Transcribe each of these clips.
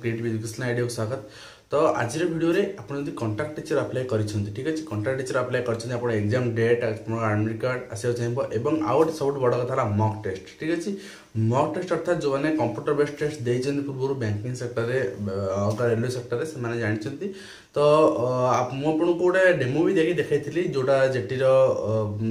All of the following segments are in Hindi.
क्रिएटिव एजुकेशन आइडिया को स्वागत। तो आज वीडियो रे आपन जदि कॉन्ट्रैक्ट टीचर अप्लाई करिसेंती ठीक अछि कॉन्ट्रैक्ट टीचर अप्लाई करछन आपन एग्जाम डेट आपन एडमिट कार्ड आसे चाहिबो एवं आउट सब बड़ कथा मॉक टेस्ट ठीक अछि। मॉक टेस्ट अर्थात जो माने कंप्यूटर बेस्ड टेस्ट देइछन पूर्व बैंकिंग सेक्टर रे रेलवे सेक्टर रे से माने जानिछंती। तो मु आपन को गोटे डेमो भी देखि देखाइथिली जोटा जेटी रो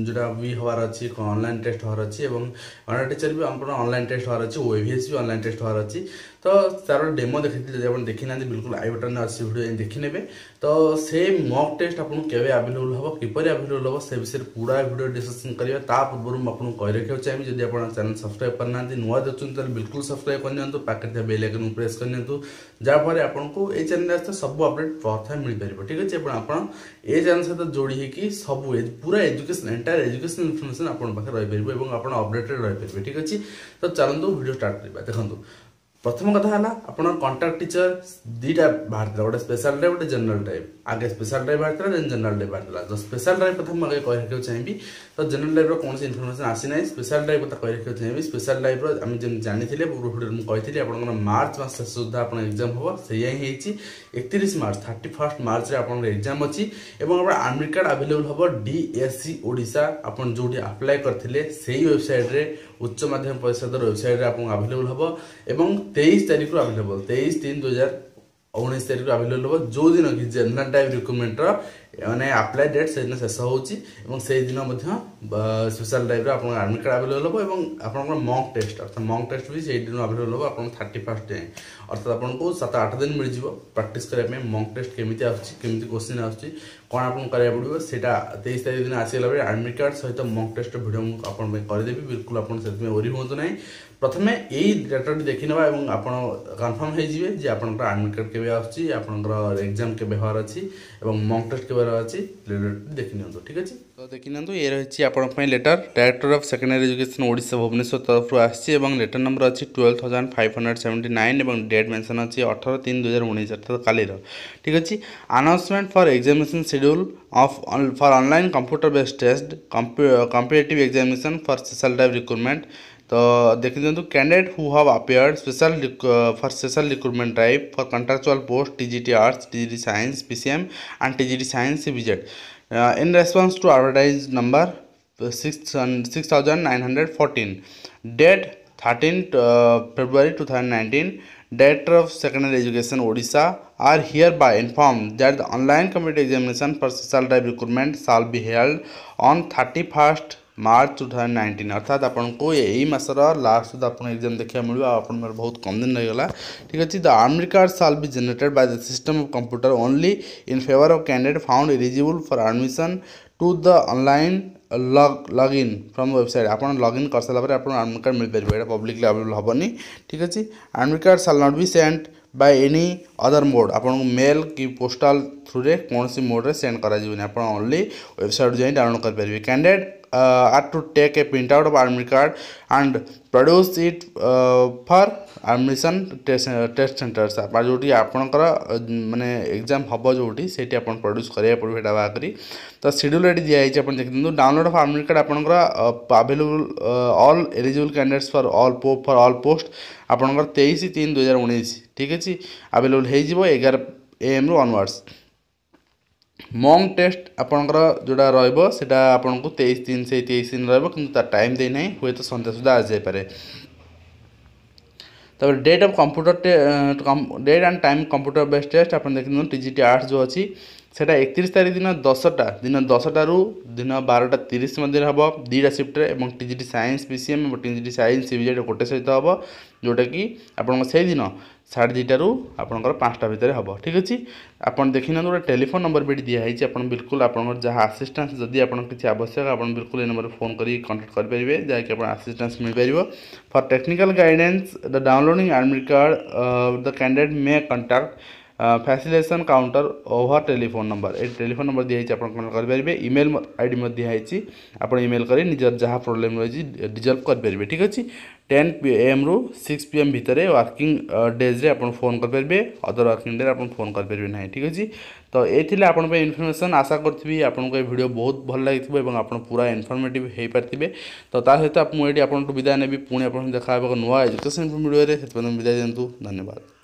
जोटा भी हवार अछि ऑनलाइन टेस्ट हवार अछि एवं कॉन्ट्रैक्ट टीचर भी आपन ऑनलाइन टेस्ट हवार अछि ओएवीएस भी ऑनलाइन टेस्ट हवार अछि। तो तार डेमो देखिथिले जे आपन देखि ना बिल्कुल आई बटन अछि वीडियो देखि नेबे। तो से मॉक टेस्ट आपन केबे अवेलेबल हबो किपरि अवेलेबल हबो से विषय पूरा वीडियो डिस्कशन करिया। ता पूर्व मु आपन कहि रखियो चाहिए जदि आपन चैनल सब्सक्राइब करना नुआ देखुन तो बिल्कुल सब्सक्राइब करनियंतु पाखे बेल आइकन प्रेस करनियंतु जा पर आपन को ए चैनल आस्ते सब अपडेट प्रथम मिल परिबो ठीक अछि। आपन ए चैनल सहित जोड़ी है कि सब पूरा एजुकेशन एंटायर एजुकेशन इन्फॉर्मेशन आपन पाखे रहि परिबो एवं आपन अपडेटेड रहि परिबो ठीक अछि। तो चलंतु वीडियो स्टार्ट करबा। देखंतु प्रथम कथा है आपन कॉन्ट्रैक्ट टीचर दुटा बाहर गोटे स्पेशल टाइप गोटे जनरल टाइप आगे स्पेशल टाइप बाहर जनरल टाइप बाहर तो स्पेशल टाइप कथा मुझे कही रखा चाहिए। तो जनरल टाइप कौन इनफर्मेशन आसी ना स्पेशल टाइप कथा कही रखा चाहिए। स्पेशल टाइप आम जमी जानी पूर्व वीडियो मुझे कही आप मार्च मास शेष सुधा आप एग्जाम हम से 31 मार्च 31 मार्च आप एग्जाम अच्छी और एडमिट कार्ड अवेलेबल हम डीएससी ओडिशा आप जो अप्लाई करते से वेबसाइट रे उच्च माध्यमिक परिषद वेबसाइट आप अवेलेबल हम एवं 23 तारीख अवेलेबल 23/3/2019 तारीख अवेलेबल हम जो दिन कि जनरल टाइप रिक्रुटमेंट माने अप्लाई डेट से दिन शेष होची से दिन स्पेशल टाइप आप एडमिट कार्ड अवेलेबल हम आप मॉक टेस्ट अर्थात मॉक टेस्ट भी से दिन अवेलेबल हम आप 31 डे अर्थात आपको 7-8 दिन मिल जाव प्रैक्टिस करने मॉक टेस्ट केमी आसमी क्वेश्चन आसूँ कौन आपको कराया पड़ो से 23 तारीख दिन आसगला एडमिट कार्ड सहित मॉक टेस्ट वीडियो मुझे करदेवी बिल्कुल आपड़ी हूँ ना। प्रथमे यही डाटा देखी ना आप कनफर्म हो आपंकर एडमिट कार्ड केवे आपर एग्जाम के हर अच्छी मॉक टेस्ट के अच्छी देखी नि ठीक अच्छे। तो देखी नि ये रही आपंप letter director of secondary education Odisha Bhubaneswar तरफ आसी लेटर नंबर अच्छी 12,579 और डेट मेंशन अच्छी 18/3/2019 अर्थात काली ठीक अच्छे। Announcement for examination schedule of for online computer based test competitive examination for special type recruitment. तो देख दिखाँ candidate who have appeared for special recruitment drive for contractual post TGT arts TGT science PCM and TGT science CBZ in response to advertise number 6914 date 13 February 2019 Director of Secondary Education Odisha are hereby informed that the online competitive examination for special type recruitment shall be held on 31st March 2019 अर्थात आपन को यही मासर लास्ट सुधा आपन एग्जाम देखा मिल आपन बहुत कम दिन रहीगला ठीक अच्छे। The admit card shall be generated by the system of computer only in favour of candidate found eligible for admission to the online login from website आप लॉगिन कर सारा एडमिट कार्ड मिल पारे पब्लिकली अवेलेबल हेनी ठीक अच्छे। Admit card shall not be sent by any other mode आपन मेल कि पोस्टाल थ्रू रे कौन सी मोड रे सेंड करा जीवनी आप ओनली वेबसाइट जाई डाउनलोड कर पारे। Candidate are to take a printout of admit card and produce it for admission test centers आप जोटी आपनकर माने एग्जाम हम जोटी से प्रोड्यूस करिया पड़ो एटा बाकरी। तो शेड्यूल रेडी दिया है आप देख दिखाँ डाउनलोड ऑफ एडमिट कार्ड आपनकर available all eligible candidates for all post आपनकर 23/3/2019 ठीक अच्छे अवेलेबल हो 11 AM रु ऑनवर्ड्स। मॉक टेस्ट आपनकर जोड़ा रहा आपन को 23 से 23 दिन रहा टाइम देना हुए तो सन्ध्या सुधा आ जापे। तब date of computer date and time computer based test आप देख टीजीटी आर्ट्स जो अच्छी से 31 तारीख दिन 10टा रू दिन 12:30 मध्य हम 2टा शिफ्ट और टीजीटी साइंस पीसीएम और टीजीटी साइंस सीबीजेड गोटे सहित हम जोटा कि आप दिन 2:30 आपंकर 5टा भितर हम ठीक अच्छे। आप देखी ना गोटे टेलीफोन नंबर भी दिखाई आप बिल्कुल आप जहाँ आसीस्टांस जदि आप किसी आवश्यक आप बिल्कुल ये नंबर फोन कर कॉन्टैक्ट करेंगे जहाँकि आसीस्टांस मिल पार। For technical guidance the downloading admit card the candidate may contact facilitation counter over telephone number दिखाई आप कॉन्टैक्ट करेंगे। ईमेल आईडी दिखाई आप ईमेल कर निजर जहाँ प्रोब्लेम रही रिजल्व करेंगे ठीक अच्छे। 10 AM रु 6 PM भितर वर्किंग डेज रे आपन फोन करेंगे अदर वर्किंग डे आप फोन करेंगे ना ठीक अच्छे। तो ये आपन इनफर्मेशन आशा करी आपन को वीडियो बहुत भल लगी आप पूरा इनफॉर्मेटिव हो पारे। तो सहित मुझे आपको विदाय नेबी पुणी आप देखा नुआ एजुकेशन वीडियो से विदाय दिंतु धन्यवाद।